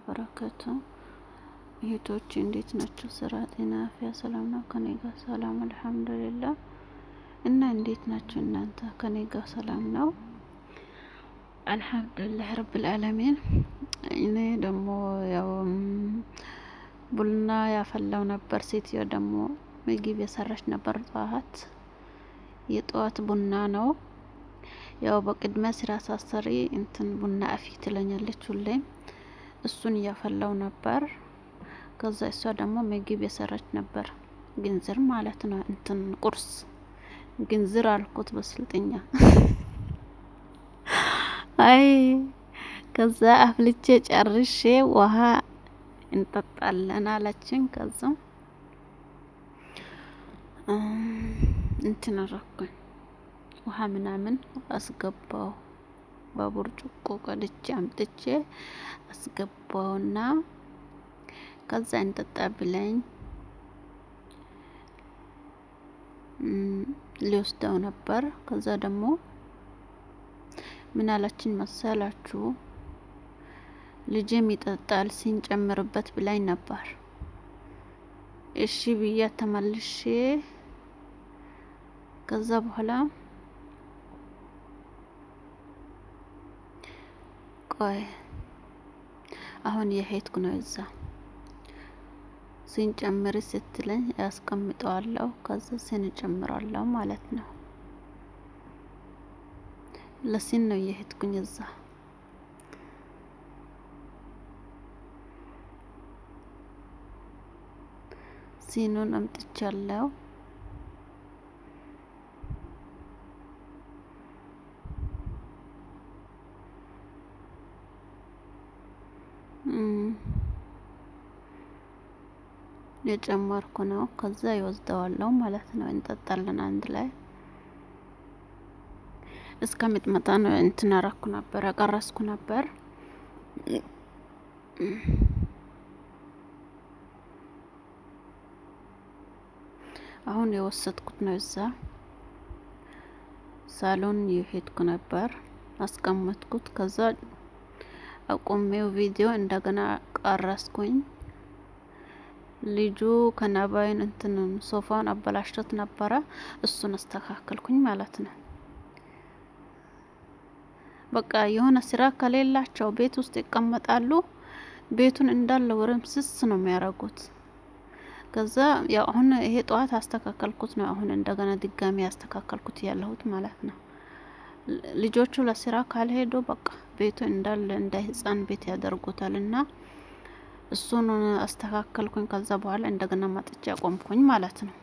ወበረካቱ። እህቶች እንዴት ናችሁ? ስራ፣ ጤና፣ አፍያ ሰላም ነው? ከኔ ጋር ሰላም አልሐምዱሊላህ። እና እንዴት ናችሁ እናንተ? ከኔ ጋር ሰላም ነው አልሐምዱሊላህ ረብል ዓለሚን። እኔ ደግሞ ያው ቡና ያፈላው ነበር። ሴትዮ ደግሞ ምግብ የሰራች ነበር። የጠዋት ቡና ነው። ያው በቅድሚያ ስራ ሳሰሪ እንትን ቡና አፊ ትለኛለች ሁሌም። እሱን እያፈላው ነበር። ከዛ እሷ ደግሞ ምግብ የሰራች ነበር። ግንዝር ማለት ነው። እንትን ቁርስ ግንዝር አልኩት በስልጥኛ። አይ ከዛ አፍልቼ ጨርሼ ውሃ እንጠጣለን አለችን። ከዛ እንትን አረኩኝ ውሃ ምናምን አስገባው። በቡርጭቆ ቀድቼ አምጥቼ አስገባውና ከዛ እንጠጣ ብለኝ ሊወስደው ነበር። ከዛ ደግሞ ምን አላችን መሰላችሁ? ልጄም ይጠጣል ሲንጨምርበት ብላኝ ነበር። እሺ ብያ ተመልሼ ከዛ በኋላ ቆይ አሁን የሄድኩ ነው። እዛ ሲንጨምር ስትለኝ ያስቀምጠዋለሁ። ከዛ ሲንጨምራለሁ ማለት ነው። ለሲን ነው የሄድኩኝ እዛ። ሲኑን አምጥቻለሁ። የጨመርኩ ነው። ከዛ ይወስደዋለሁ ማለት ነው። እንጠጣለን አንድ ላይ እስከምትመጣ ነው። እንትን አረኩ ነበር ቀረስኩ ነበር። አሁን የወሰድኩት ነው። እዛ ሳሎን የሄድኩ ነበር አስቀመጥኩት። ከዛ አቆሜው ቪዲዮ እንደገና ቀረስኩኝ። ልጁ ከነባይን እንትን ሶፋውን አበላሽቶት ነበረ። እሱን አስተካከልኩኝ ማለት ነው። በቃ የሆነ ስራ ከሌላቸው ቤት ውስጥ ይቀመጣሉ። ቤቱን እንዳለ ወረምስስ ነው የሚያረጉት። ከዛ ያው አሁን ይሄ ጠዋት አስተካከልኩት ነው። አሁን እንደገና ድጋሚ አስተካከልኩት ያለሁት ማለት ነው። ልጆቹ ለስራ ካልሄዱ በቃ ቤቱ እንዳለ እንደ ህፃን ቤት ያደርጉታልና እሱን አስተካከልኩኝ። ከዛ በኋላ እንደገና ማጥቻ ቆምኩኝ ማለት ነው።